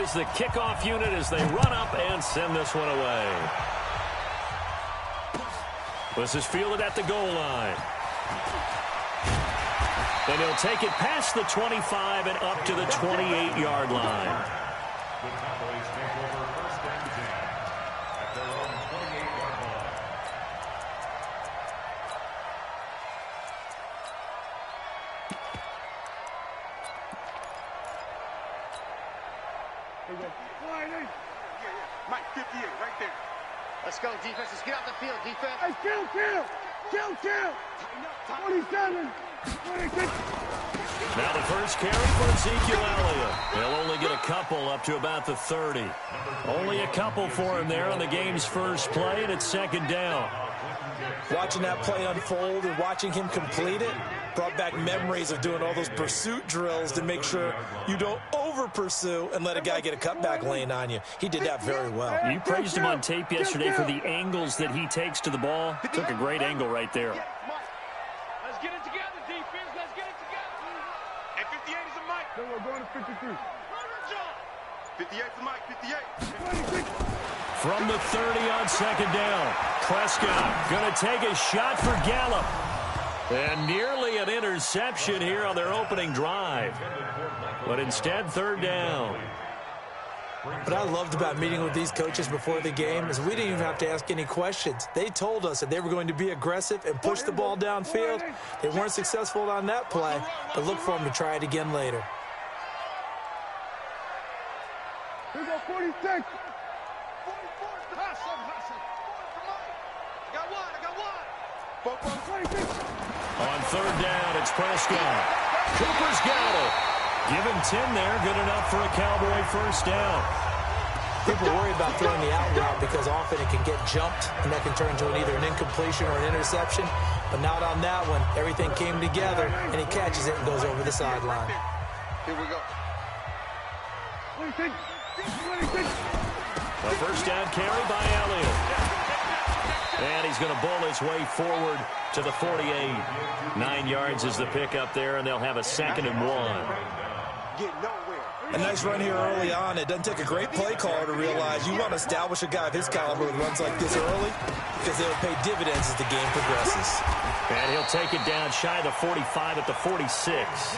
is the kickoff unit as they run up and send this one away. This is fielded at the goal line. And he'll take it past the 25 and up to the 28-yard line. The Cowboys take over first and 10 at their own 28-yard line. Mike, 58, right there. Let's go, defense. Let's get out the field, defense. Hey, kill. 27, 26. Now the first carry for Ezekiel Elliott. They'll only get a couple up to about the 30. Only a couple for him there on the game's first play, and it's second down. Watching that play unfold and watching him complete it brought back memories of doing all those pursuit drills to make sure you don't over-pursue and let a guy get a cutback lane on you. He did that very well. You praised him on tape yesterday for the angles that he takes to the ball. Took a great angle right there. Let's get it together, defense. Let's get it together. And 58 is a Mike. Then we're going to 53. 58 is a Mike, 58. 26. From the 30 on second down, Prescott going to take a shot for Gallup. And nearly an interception here on their opening drive. But instead, third down. What I loved about meeting with these coaches before the game is we didn't even have to ask any questions. They told us that they were going to be aggressive and push the ball downfield. They weren't successful on that play, but look for them to try it again later. Here we go, 46. On third down, it's Prescott. Cooper's got it. Give him 10 there. Good enough for a Cowboy first down. People worry about throwing the out route because often it can get jumped, and that can turn into either an incompletion or an interception. But not on that one. Everything came together, and he catches it and goes over the sideline. Here we go. 26. A first down carry by Elliott. And he's going to bowl his way forward to the 48. 9 yards is the pickup there, and they'll have a 2nd and 1. A nice run here early on. It doesn't take a great play caller to realize you want to establish a guy of his caliber with runs like this early because they'll pay dividends as the game progresses. And he'll take it down shy of the 45 at the 46.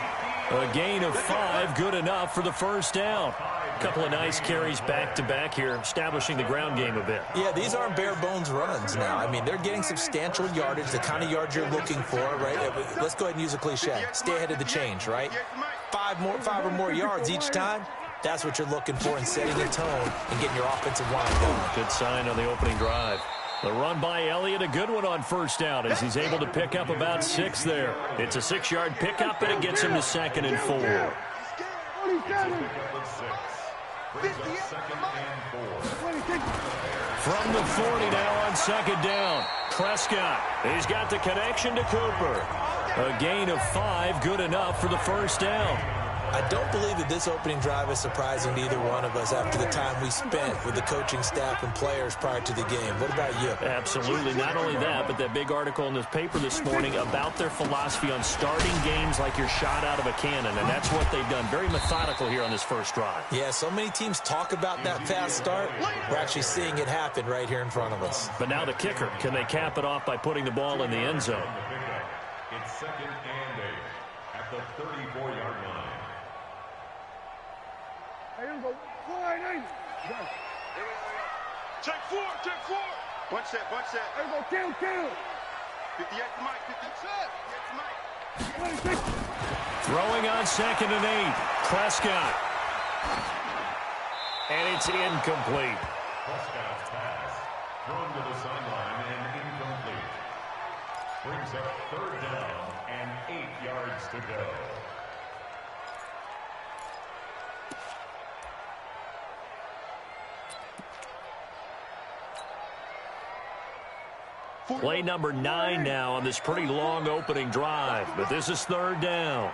A gain of 5, good enough for the first down. A couple of nice carries back-to-back here, establishing the ground game a bit. Yeah, these aren't bare-bones runs now. I mean, they're getting substantial yardage, the kind of yards you're looking for, right? Let's go ahead and use a cliche. Stay ahead of the change, right? 5 or more yards each time. That's what you're looking for in setting the tone and getting your offensive line going. Good sign on the opening drive. The run by Elliott, a good one on first down as he's able to pick up about 6 there. It's a 6-yard pickup, and it gets him to 2nd and 4. 47. From the 40 now on second down, Prescott. He's got the connection to Cooper. A gain of 5, good enough for the first down. I don't believe that this opening drive is surprising to either one of us after the time we spent with the coaching staff and players prior to the game. What about you? Absolutely. Not only that, but that big article in this paper this morning about their philosophy on starting games like you're shot out of a cannon, and that's what they've done. Very methodical here on this first drive. Yeah, so many teams talk about that fast start. We're actually seeing it happen right here in front of us. But now the kicker. Can they cap it off by putting the ball in the end zone? It's 2nd and 8 at the 34-yard line. Here we go. 49. Check 4. Bunch set. Here we go. Kill. 58 to Mike. 56. 26. Throwing on 2nd and 8. Prescott. And it's incomplete. Prescott's pass thrown to the sideline and incomplete. Brings up 3rd down and 8 yards to go. Play number 9 now on this pretty long opening drive, but this is 3rd down.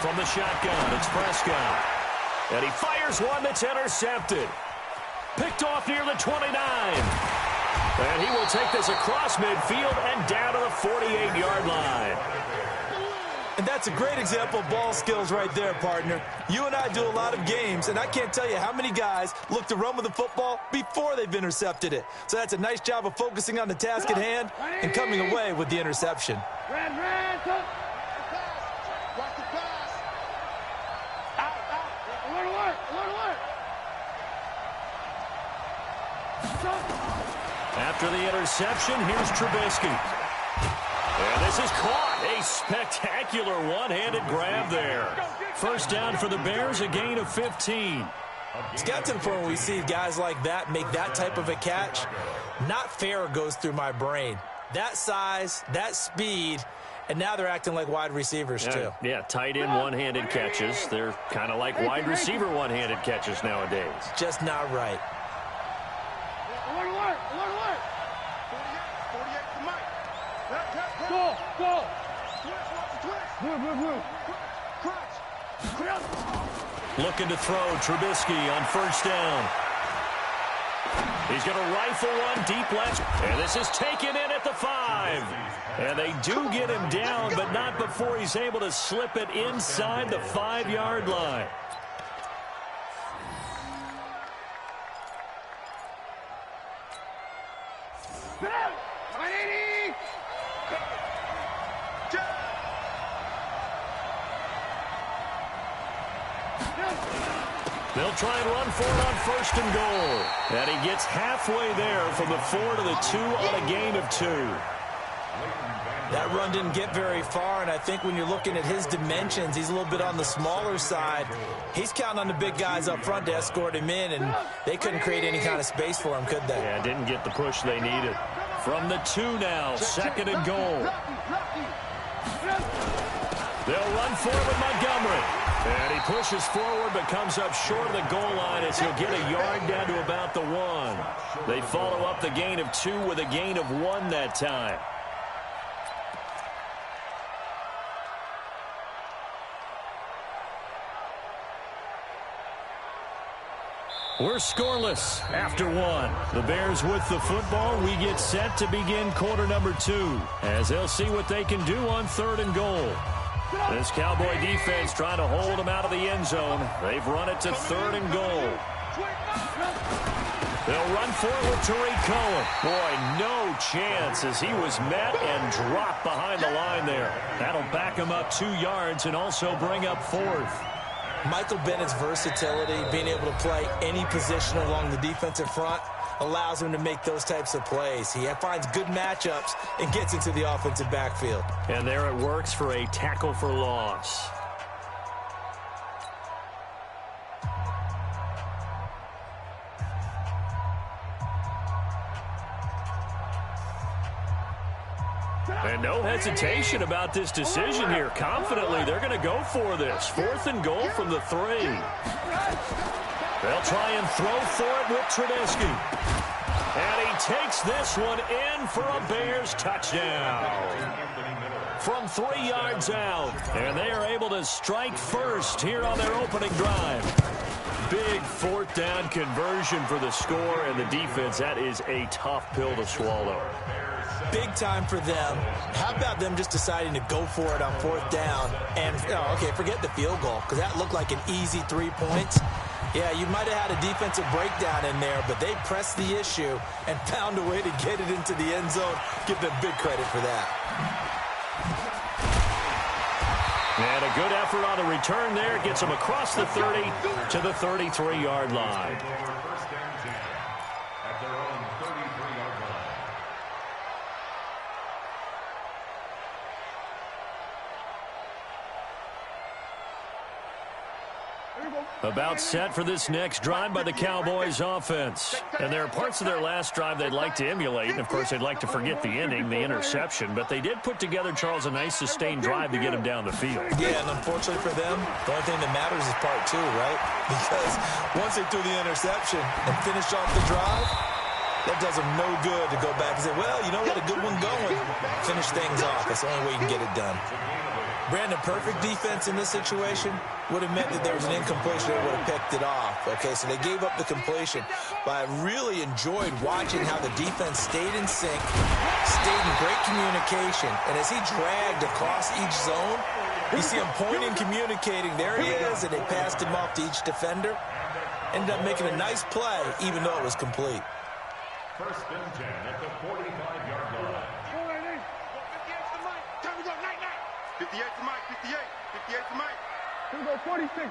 From the shotgun, it's Prescott. And he fires one that's intercepted. Picked off near the 29. And he will take this across midfield and down to the 48-yard line. And that's a great example of ball skills right there, partner. You and I do a lot of games, and I can't tell you how many guys look to run with the football before they've intercepted it. So that's a nice job of focusing on the task at hand and coming away with the interception. After the interception, here's Trubisky. And this is caught. A spectacular one-handed grab there. First down for the Bears, a gain of 15. It's got to the point where we see guys like that make that type of a catch. Not fair goes through my brain. That size, that speed, and now they're acting like wide receivers too. Yeah, tight end one-handed catches. They're kind of like wide receiver one-handed catches nowadays. Just not right. Looking to throw Trubisky on first down. He's going to rifle one deep left. And this is taken in at the 5. And they do get him down, but not before he's able to slip it inside the 5-yard line. They'll try and run for it on first and goal. And he gets halfway there from the 4 to the 2 on a gain of 2. That run didn't get very far, and I think when you're looking at his dimensions, he's a little bit on the smaller side. He's counting on the big guys up front to escort him in, and they couldn't create any kind of space for him, could they? Yeah, didn't get the push they needed. From the 2 now, second and goal. They'll run for it with Montgomery. And he pushes forward but comes up short of the goal line as he'll get a yard down to about the 1. They follow up the gain of 2 with a gain of 1 that time. We're scoreless after 1. The Bears with the football. We get set to begin quarter number 2 as they'll see what they can do on third and goal. This Cowboy defense trying to hold them out of the end zone. They've run it to third and goal. They'll run for it with Tariq Cohen. Boy, no chance as he was met and dropped behind the line there. That'll back him up 2 yards and also bring up 4th. Michael Bennett's versatility, being able to play any position along the defensive front, allows him to make those types of plays. He finds good matchups and gets into the offensive backfield. And there it works for a tackle for loss. And no hesitation about this decision here. Confidently, they're going to go for this. 4th and goal from the 3. They'll try and throw for it with Trubisky. And he takes this one in for a Bears touchdown. From 3 yards out. And they are able to strike first here on their opening drive. Big 4th down conversion for the score, and the defense, that is a tough pill to swallow. Big time for them. How about them just deciding to go for it on 4th down? And, okay, forget the field goal, because that looked like an easy 3 points. Yeah, you might have had a defensive breakdown in there, but they pressed the issue and found a way to get it into the end zone. Give them big credit for that. And a good effort on the return there. Gets them across the 30 to the 33-yard line. About set for this next drive by the Cowboys offense. And there are parts of their last drive they'd like to emulate. And, of course, they'd like to forget the ending, the interception. But they did put together, Charles, a nice sustained drive to get him down the field. Yeah, and unfortunately for them, the only thing that matters is part 2, right? Because once they threw the interception and finished off the drive, that does them no good to go back and say, well, you know what, a good one going. Finish things off. That's the only way you can get it done. Brandon, perfect defense in this situation would have meant that there was an incompletion. They would have picked it off. Okay, so they gave up the completion. But I really enjoyed watching how the defense stayed in sync, stayed in great communication. And as he dragged across each zone, You see him pointing, communicating. There he is, and they passed him off to each defender. Ended up making a nice play, even though it was complete. First and 10 at the 45-yard line. 58 to Mike, 58. 58 to Mike. Here we go, 46.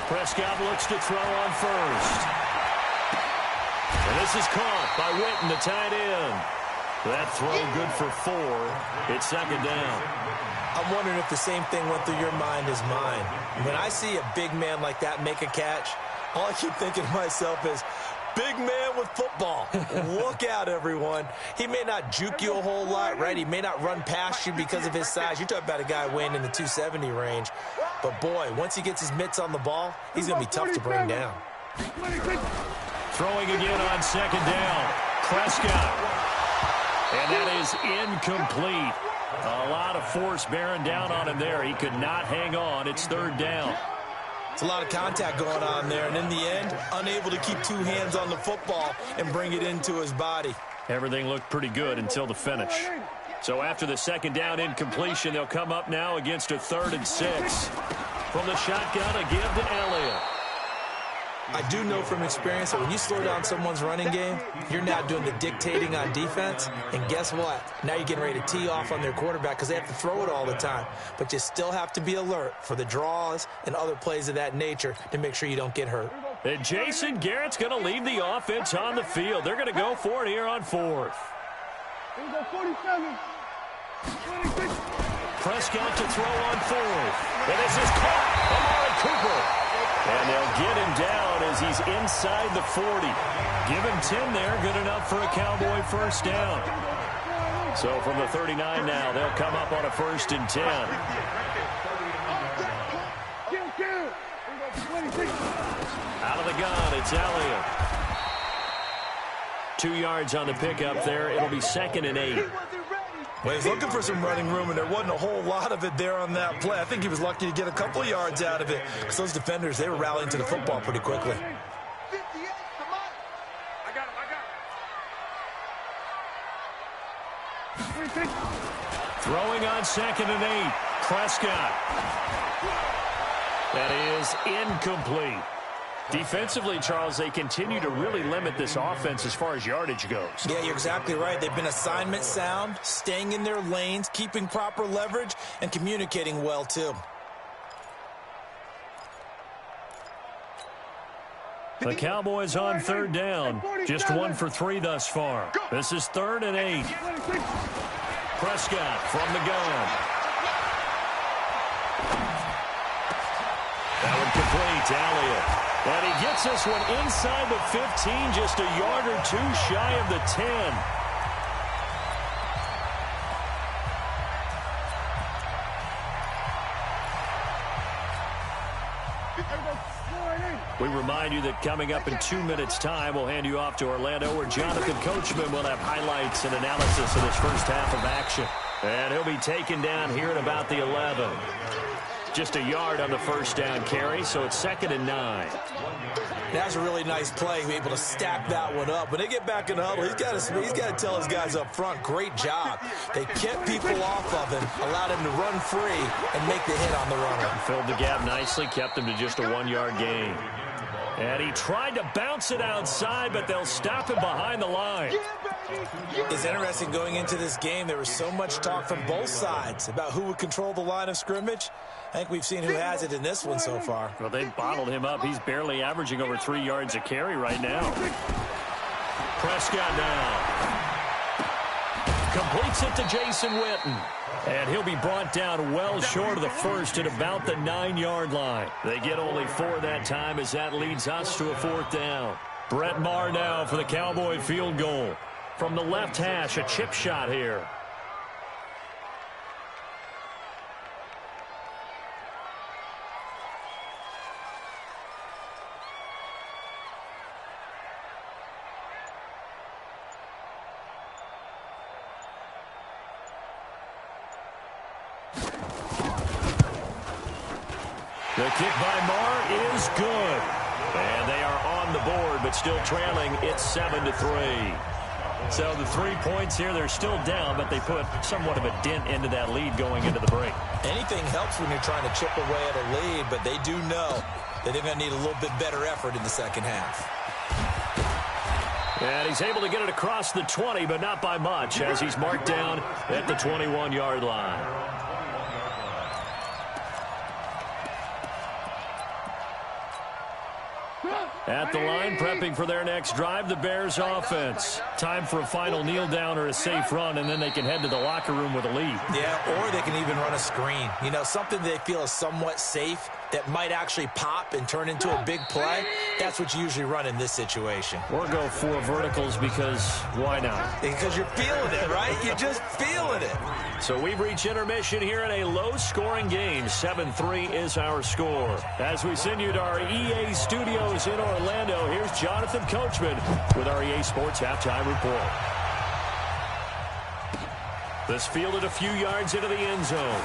Prescott looks to throw on first. And this is caught by Witten, the tight end. That throw good for 4. It's second down. I'm wondering if the same thing went through your mind as mine. When I see a big man like that make a catch, all I keep thinking to myself is, big man with football. Look out, everyone. He may not juke you a whole lot, right? He may not run past you because of his size. You're talking about a guy weighing in the 270 range. But, boy, once he gets his mitts on the ball, he's going to be tough to bring down. Throwing again on second down. Prescott. And that is incomplete. A lot of force bearing down on him there. He could not hang on. It's third down. It's a lot of contact going on there, and in the end, unable to keep 2 hands on the football and bring it into his body. Everything looked pretty good until the finish. So after the second down incompletion, they'll come up now against a 3rd and 6. From the shotgun, a give to Elliott. I do know from experience that when you slow down someone's running game, you're now doing the dictating on defense. And guess what? Now you're getting ready to tee off on their quarterback because they have to throw it all the time. But you still have to be alert for the draws and other plays of that nature to make sure you don't get hurt. And Jason Garrett's going to leave the offense on the field. They're going to go for it here on 4th. Here we go, 47. 26. Prescott to throw on 4th. And this is caught. Amari Cooper. And they'll get him down as he's inside the 40. Give him 10 there, good enough for a Cowboy first down. So from the 39 now, they'll come up on a 1st and 10. Out of the gun, it's Elliott. 2 yards on the pickup there. It'll be 2nd and 8. Well, he's looking for some running room, and there wasn't a whole lot of it there on that play. I think he was lucky to get a couple of yards out of it because those defenders, they were rallying to the football pretty quickly. Throwing on 2nd and 8. Prescott. That is incomplete. Defensively, Charles, they continue to really limit this offense as far as yardage goes. Yeah, you're exactly right. They've been assignment sound, staying in their lanes, keeping proper leverage, and communicating well, too. The Cowboys on 3rd down. Just 1 for 3 thus far. This is 3rd and 8. Prescott from the gun. That one complete to Elliott. And he gets this one inside the 15, just a yard or 2 shy of the 10. We remind you that coming up in 2 minutes' time, we'll hand you off to Orlando, where Jonathan Coachman will have highlights and analysis of this first half of action. And he'll be taken down here at about the 11. Just a yard on the first down carry, so it's 2nd and 9. That's a really nice play, able to stack that one up. When they get back in the huddle, he's got to tell his guys up front, great job. They kept people off of him, allowed him to run free, and make the hit on the runner. Filled the gap nicely, kept him to just a 1-yard gain. And he tried to bounce it outside, but they'll stop him behind the line. It's interesting going into this game. There was so much talk from both sides about who would control the line of scrimmage. I think we've seen who has it in this one so far. Well, they bottled him up. He's barely averaging over 3 yards a carry right now. Prescott now. Completes it to Jason Witten. And he'll be brought down well short of the first at about the 9-yard line. They get only 4 that time as that leads us to a 4th down. Brett Maher now for the Cowboy field goal. From the left hash, a chip shot here. The kick by Maher is good. And they are on the board, but still trailing. It's 7-3. So the 3 points here, they're still down, but they put somewhat of a dent into that lead going into the break. Anything helps when you're trying to chip away at a lead, but they do know that they're going to need a little bit better effort in the second half. And he's able to get it across the 20, but not by much, as he's marked down at the 21-yard line. At the line, prepping for their next drive, the Bears offense. Time for a final kneel down or a safe run, and then they can head to the locker room with a lead. Yeah, or they can even run a screen. You know, something they feel is somewhat safe that might actually pop and turn into a big play. That's what you usually run in this situation. Or go 4 verticals because why not? Because you're feeling it, right? You're just feeling it. So we've reached intermission here in a low-scoring game. 7-3 is our score. As we send you to our EA studios in Orlando, here's Jonathan Coachman with our EA Sports Halftime Report. This fielded a few yards into the end zone.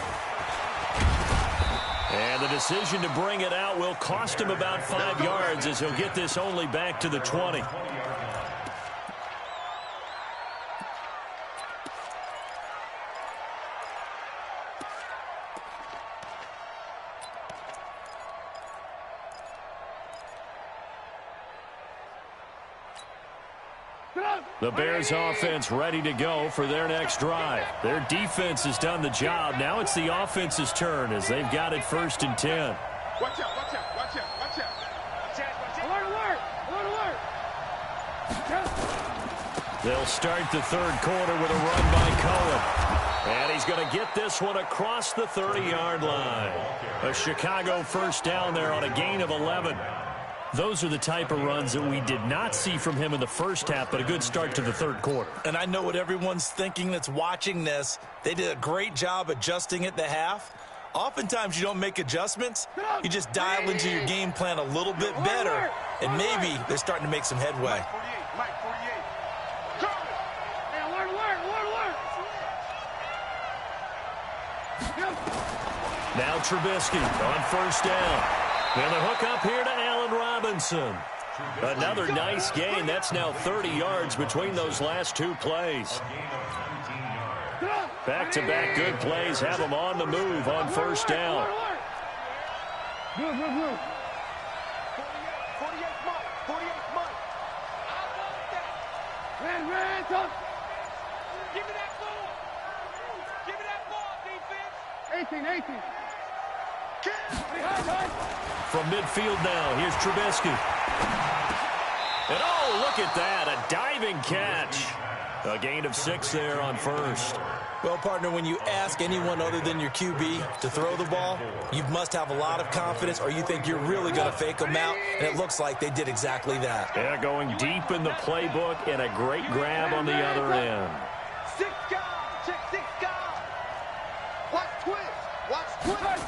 And the decision to bring it out will cost him about 5 yards as he'll get this only back to the 20. The Bears offense ready to go for their next drive. Their defense has done the job. Now it's the offense's turn as they've got it 1st and 10. Watch out, watch out, watch out, watch out. Alert, alert, alert. They'll start the 3rd quarter with a run by Cohen. And he's going to get this one across the 30-yard line. A Chicago 1st down there on a gain of 11. Those are the type of runs that we did not see from him in the first half, but a good start to the 3rd quarter. And I know what everyone's thinking that's watching this. They did a great job adjusting at the half. Oftentimes you don't make adjustments. You just dial into your game plan a little bit better, and maybe they're starting to make some headway. Mike 48. Hey, alert, alert, alert, alert. Now Trubisky on 1st down. And the hook up here to Allen Robinson. Another nice gain. That's now 30 yards between those last 2 plays. Back-to-back good plays have them on the move on 1st down. Blue, blue, blue. 48 Mike, 48 Mike. Red, tough. Give me that ball. Give me that ball, defense. 18. From midfield now, here's Trubisky. And oh, look at that, a diving catch. A gain of 6 there on 1st. Well, partner, when you ask anyone other than your QB to throw the ball, you must have a lot of confidence or you think you're really going to fake them out, and it looks like they did exactly that. Yeah, going deep in the playbook and a great grab on the other end. 6 guys. Check 6 guys. Watch twist. Watch twist.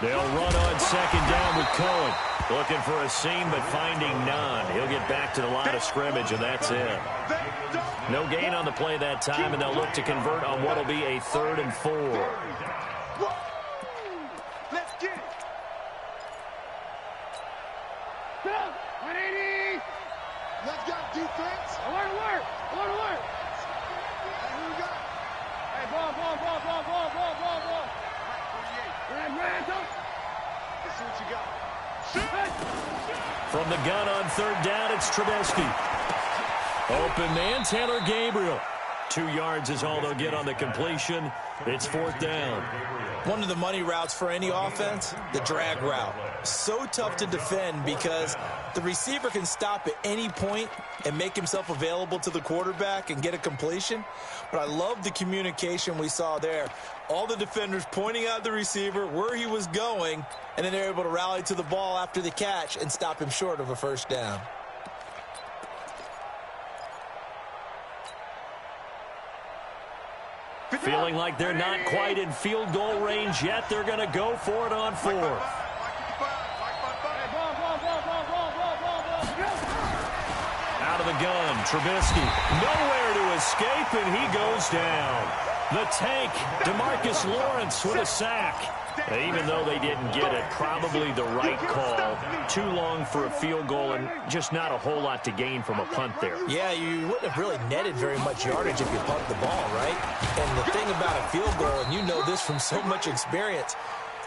They'll run on 2nd down with Cohen. Looking for a seam, but finding none. He'll get back to the line of scrimmage, and that's it. No gain on the play that time, and they'll look to convert on what will be a 3rd and 4. Let's get it. 180. Let's go, defense. Alert, alert, alert, alert. Hey, who we got? Hey, ball. Red, tough. Let's see what you got. From the gun on 3rd down, it's Trubisky. Open man, Taylor Gabriel. 2 yards is all they'll get on the completion. It's 4th down. One of the money routes for any offense, the drag route. So tough to defend because the receiver can stop at any point and make himself available to the quarterback and get a completion. But I love the communication we saw there. All the defenders pointing out the receiver, where he was going, and then they're able to rally to the ball after the catch and stop him short of a 1st down. Feeling like they're not quite in field goal range yet. They're going to go for it on 4th. Out of the gun, Trubisky. Nowhere to escape, and he goes down. The tank, DeMarcus Lawrence with a sack. Even though they didn't get it, probably the right call. Too long for a field goal and just not a whole lot to gain from a punt there. Yeah, you wouldn't have really netted very much yardage if you punt the ball, right? And the thing about a field goal, and you know this from so much experience,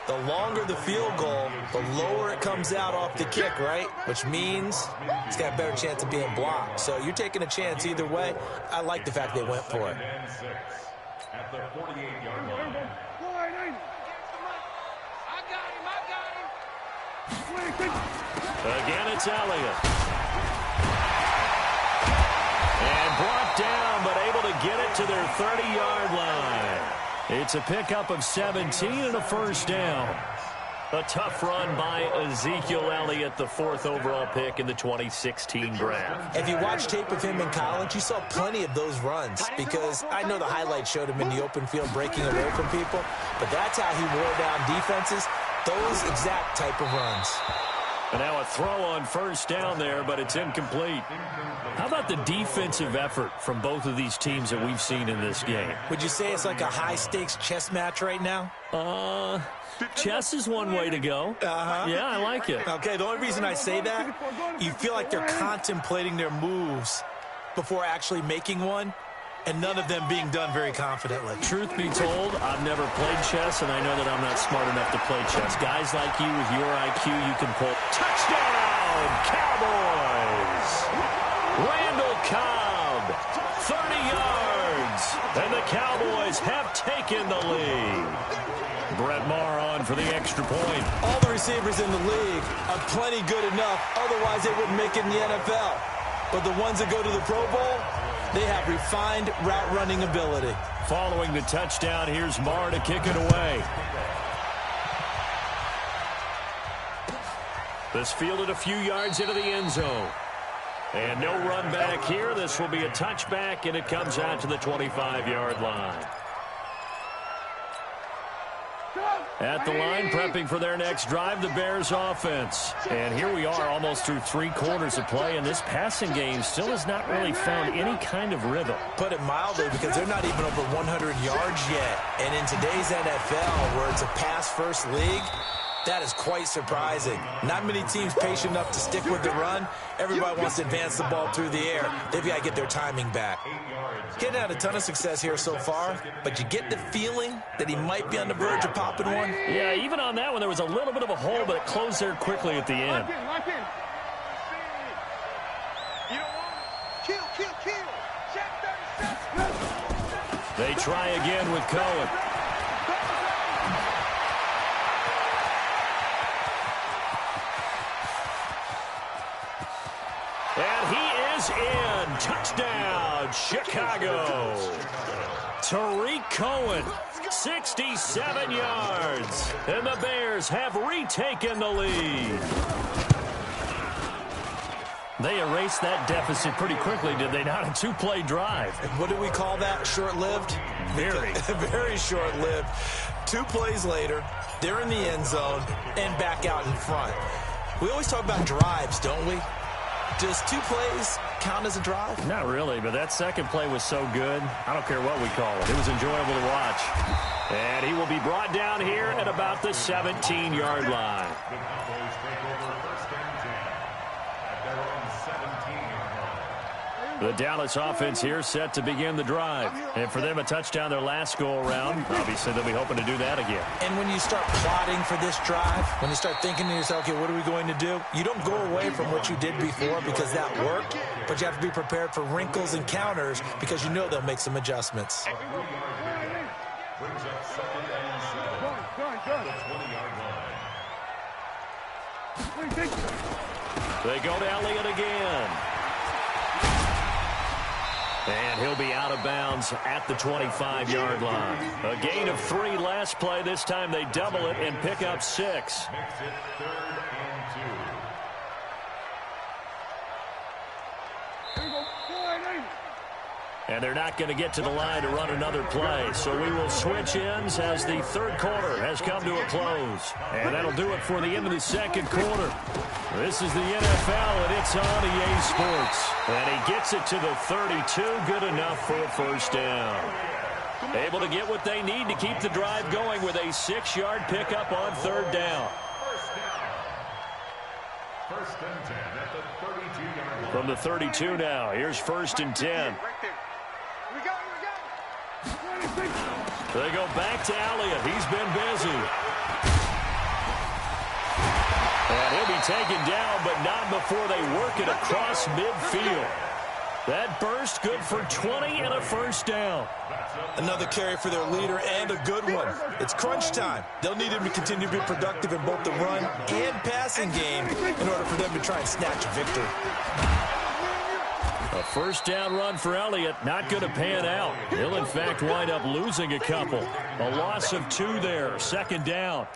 the longer the field goal, the lower it comes out off the kick, right? Which means it's got a better chance of being blocked. So you're taking a chance either way. I like the fact they went for it. At the 48-yard line. Again, it's Elliott. And brought down, but able to get it to their 30-yard line. It's a pickup of 17 and a first down. A tough run by Ezekiel Elliott, the 4th overall pick in the 2016 draft. If you watch tape of him in college, you saw plenty of those runs because I know the highlights showed him in the open field breaking away from people, but that's how he wore down defenses, those exact type of runs. And now a throw on first down there, but it's incomplete. How about the defensive effort from both of these teams that we've seen in this game? Would you say it's like a high-stakes chess match right now? Chess is one way to go. Yeah, I like it. Okay, the only reason I say that, you feel like they're contemplating their moves before actually making one, and none of them being done very confidently. Truth be told, I've never played chess, and I know that I'm not smart enough to play chess. Guys like you with your IQ, you can pull. Touchdown, Cowboys! Randall Cobb, 30 yards, and the Cowboys have taken the lead. Brett Maher on for the extra point. All the receivers in the league are plenty good enough, otherwise they wouldn't make it in the NFL. But the ones that go to the Pro Bowl, they have refined route running ability. Following the touchdown, here's Maher to kick it away. This fielded a few yards into the end zone. And no run back here. This will be a touchback, and it comes out to the 25-yard line. At the line, prepping for their next drive, the Bears offense. And here we are almost through 3 quarters of play, and this passing game still has not really found any kind of rhythm. Put it mildly, because they're not even over 100 yards yet. And in today's NFL, where it's a pass-first league, that is quite surprising. Not many teams patient enough to stick with the run. Everybody wants to advance the ball through the air. They've got to get their timing back. Getting had a ton of success here so far, but you get the feeling that he might be on the verge of popping one. Yeah, even on that one, there was a little bit of a hole, but it closed there quickly at the end. Lock in. You know what? Kill. Check 36. They try again with Cohen. And he is in. Touchdown, Chicago. Tariq Cohen, 67 yards. And the Bears have retaken the lead. They erased that deficit pretty quickly, did they not? A 2-play drive. What do we call that? Short-lived? Very. Very short-lived. 2 plays later, they're in the end zone and back out in front. We always talk about drives, don't we? Does 2 plays count as a drive? Not really, but that second play was so good. I don't care what we call it. It was enjoyable to watch. And he will be brought down here at about the 17-yard line. The Cowboys take over 1st and 10 at their own 17-yard line. The Dallas offense here set to begin the drive. And for them, a touchdown their last go-around. Obviously, they'll be hoping to do that again. And when you start plotting for this drive, when you start thinking to yourself, okay, what are we going to do? You don't go away from what you did before because that worked, but you have to be prepared for wrinkles and counters because you know they'll make some adjustments. Brings up 2nd and 7 at the 20-yard line. They go to Elliott again. And he'll be out of bounds at the 25-yard line. A gain of 3 last play. This time they double it and pick up 6. Makes it 3rd and 2. And they're not going to get to the line to run another play. So we will switch ends as the 3rd quarter has come to a close. And that'll do it for the end of the 2nd quarter. This is the NFL, and it's on EA Sports. And he gets it to the 32. Good enough for a first down. Able to get what they need to keep the drive going with a 6-yard pickup on third down. First and 10 at the 32-yard line. From the 32 now, here's first and 10. We got it. They go back to Elliott. He's been busy. And he'll be taken down, but not before they work it across midfield. That burst good for 20 and a first down. Another carry for their leader and a good one. It's crunch time. They'll need him to continue to be productive in both the run and passing game in order for them to try and snatch a victory. A first down run for Elliott, not going to pan out. He'll, in fact, wind up losing a couple. A loss of 2 there, second down.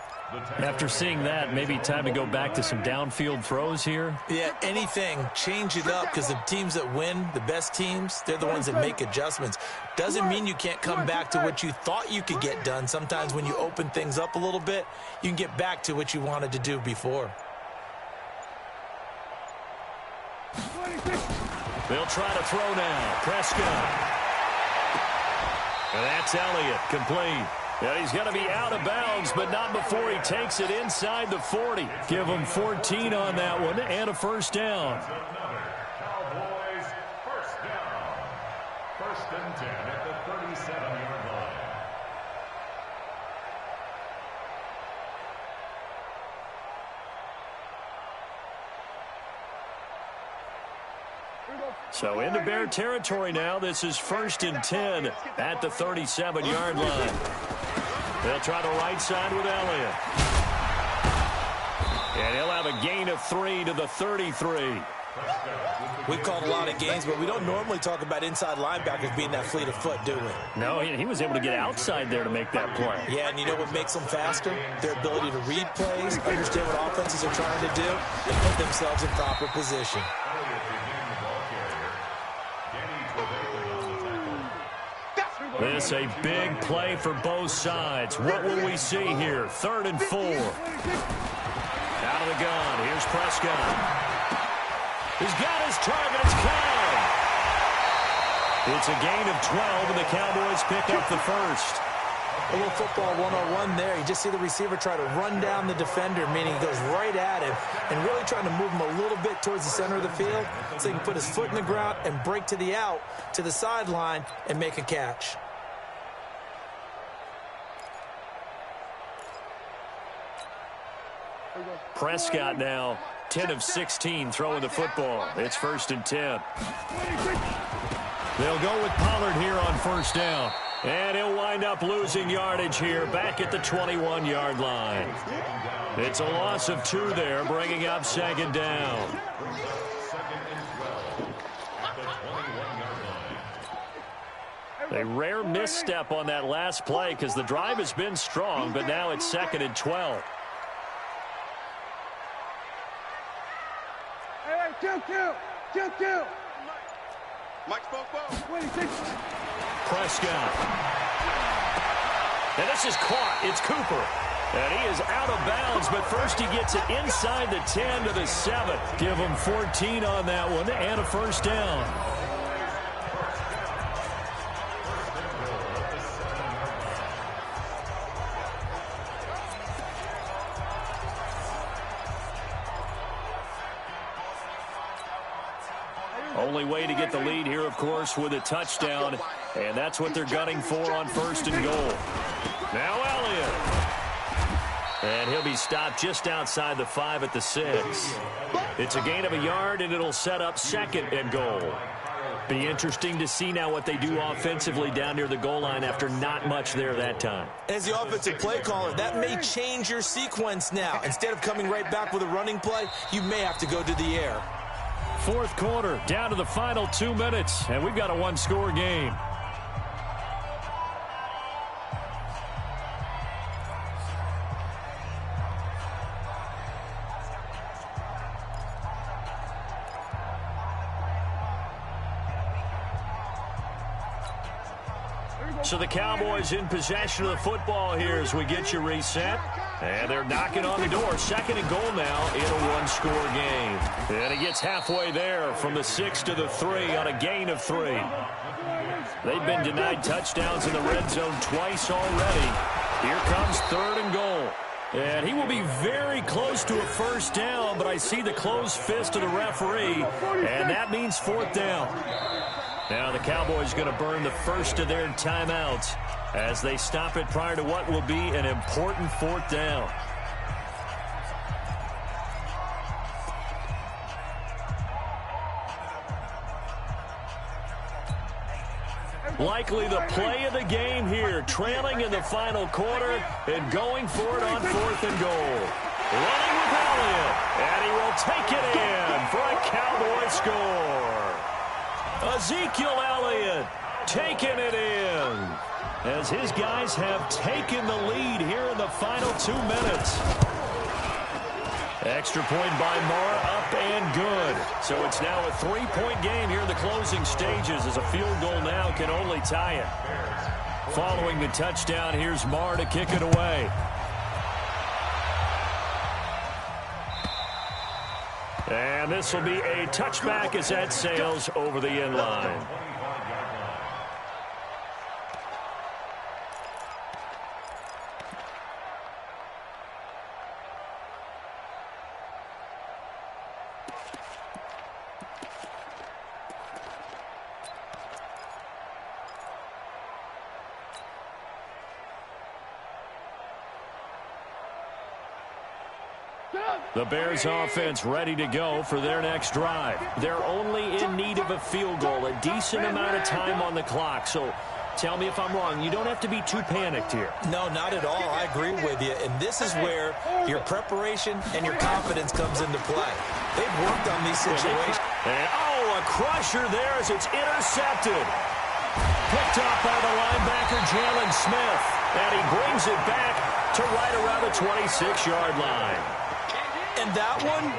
After seeing that, maybe time to go back to some downfield throws here. Yeah, anything. Change it up, because the teams that win, the best teams, they're the ones that make adjustments. Doesn't mean you can't come back to what you thought you could get done. Sometimes when you open things up a little bit, you can get back to what you wanted to do before. They'll try to throw now. Prescott. And that's Elliott, complete. And he's going to be out of bounds, but not before he takes it inside the 40. Give him 14 on that one and a first down. Cowboys first down. First and 10 at the 37-yard line. So into Bear territory now. This is first and 10 at the 37-yard line. They'll try the right side with Elliott. And he'll have a gain of 3 to the 33. We've called a lot of games, but we don't normally talk about inside linebackers being that fleet of foot, do we? No, he was able to get outside there to make that play. Yeah, and you know what makes them faster? Their ability to read plays, understand what offenses are trying to do, and put themselves in proper position. This a big play for both sides. What will we see here? 3rd and 4. Out of the gun. Here's Prescott. He's got his target. It's caught. It's a gain of 12, and the Cowboys pick up the first. A little football 101 there. You just see the receiver try to run down the defender, meaning he goes right at him and really trying to move him a little bit towards the center of the field so he can put his foot in the ground and break to the out, to the sideline, and make a catch. Prescott now 10 of 16 throwing the football. It's first and 10. They'll go with Pollard here on first down. And he'll wind up losing yardage here back at the 21-yard line. It's a loss of 2 there, bringing up second down. A rare misstep on that last play because the drive has been strong, but now it's 2nd and 12. Two. Mike's both. 26. Prescott. And this is caught. It's Cooper. And he is out of bounds, but first he gets it inside the 10 to the 7. Give him 14 on that one and a first down. Only way to get the lead here, of course, with a touchdown. And that's what they're gunning for on first and goal. Now Elliott. And he'll be stopped just outside the 5 at the 6. It's a gain of a yard, and it'll set up 2nd and goal. Be interesting to see now what they do offensively down near the goal line after not much there that time. As the offensive play caller, that may change your sequence now. Instead of coming right back with a running play, you may have to go to the air. 4th quarter, down to the final 2 minutes, and we've got a one-score game. So the Cowboys in possession of the football here as we get you reset. And they're knocking on the door. Second and goal now in a one-score game. And he gets halfway there from the 6 to the 3 on a gain of 3. They've been denied touchdowns in the red zone twice already. Here comes third and goal. And he will be very close to a first down, but I see the closed fist of the referee, and that means fourth down. Now the Cowboys going to burn the first of their timeouts as they stop it prior to what will be an important fourth down. Likely the play of the game here, trailing in the final quarter and going for it on fourth and goal. Running with Elliott, and he will take it in for a Cowboy score. Ezekiel Elliott taking it in as his guys have taken the lead here in the final 2 minutes. Extra point by Marr, up and good. So it's now a 3-point game here in the closing stages as a field goal now can only tie it. Following the touchdown, here's Marr to kick it away. And this will be a touchback as that sails over the end line. The Bears offense ready to go for their next drive. They're only in need of a field goal, a decent amount of time on the clock. So tell me if I'm wrong. You don't have to be too panicked here. No, not at all. I agree with you. And this is where your preparation and your confidence comes into play. They've worked on these situations. And, a crusher there as it's intercepted. Picked up by the linebacker, Jalen Smith. And he brings it back to right around the 26-yard line. And that one,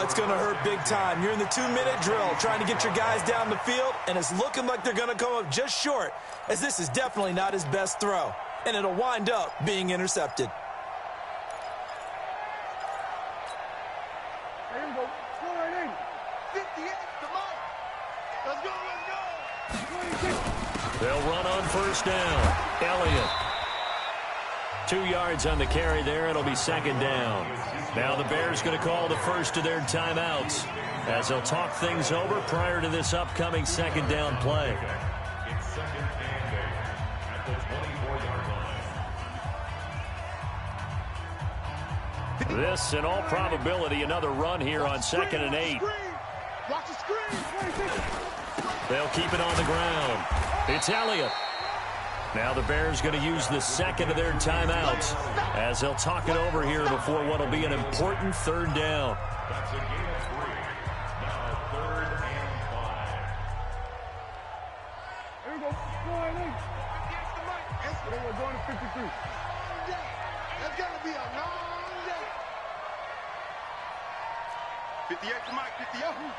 it's going to hurt big time. You're in the 2-minute drill trying to get your guys down the field, and it's looking like they're going to come up just short, as this is definitely not his best throw. And it'll wind up being intercepted. There you go. 58, come on. Let's go, let's go. They'll run on first down. Elliott. 2 yards on the carry there. It'll be second down. Now the Bears going to call the first of their timeouts as they'll talk things over prior to this upcoming second down play. It's second and 8 at the 24-yard line. This, in all probability, another run here on second and 8. Watch the screen. They'll keep it on the ground. It's Elliott. Now the Bears going to use the second of their timeouts as they'll talk it over here before what will be an important third down. That's a gain of 3. Now third and 5. There we go. 58 to Mike. Then we're going to 53. That's got to be a long day. 58 to Mike, 58 to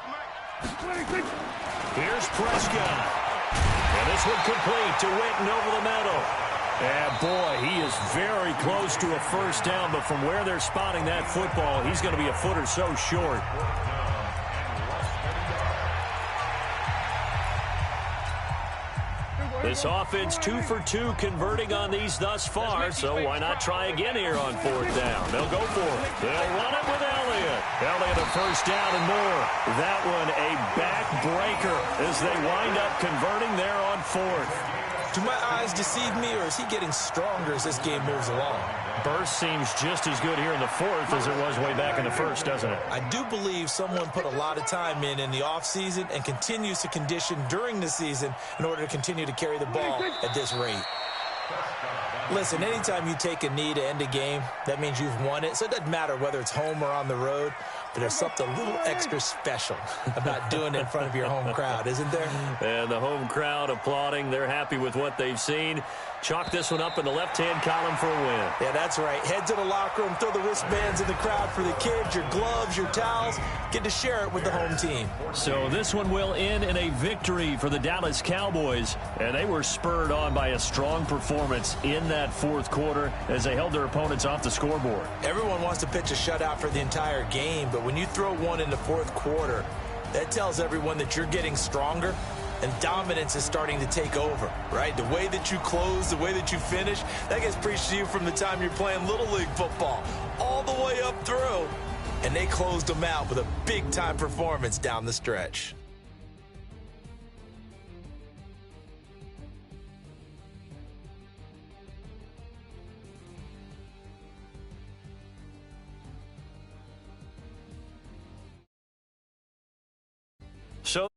Mike. 26. Here's Prescott. And this one complete to Witten over the middle. And boy, he is very close to a first down, but from where they're spotting that football, he's going to be a foot or so short. This offense 2 for 2 converting on these thus far, so why not try again here on fourth down? They'll go for it. They'll run it with Elliott. Elliott a first down and more. That one a backbreaker as they wind up converting there on fourth. Do my eyes deceive me, or is he getting stronger as this game moves along? Burst seems just as good here in the fourth as it was way back in the first, doesn't it? I do believe someone put a lot of time in the offseason and continues to condition during the season in order to continue to carry the ball at this rate. Listen, anytime you take a knee to end a game, that means you've won it. So it doesn't matter whether it's home or on the road. But there's something a little extra special about doing it in front of your home crowd, isn't there? And the home crowd applauding. They're happy with what they've seen. Chalk this one up in the left-hand column for a win. Yeah, that's right. Head to the locker room, throw the wristbands in the crowd for the kids, your gloves, your towels. Get to share it with the home team. So this one will end in a victory for the Dallas Cowboys. And they were spurred on by a strong performance in that fourth quarter as they held their opponents off the scoreboard. Everyone wants to pitch a shutout for the entire game, but when you throw one in the fourth quarter, that tells everyone that you're getting stronger and dominance is starting to take over, right? The way that you close, the way that you finish, that gets preached to you from the time you're playing Little League football all the way up through. And they closed them out with a big-time performance down the stretch. So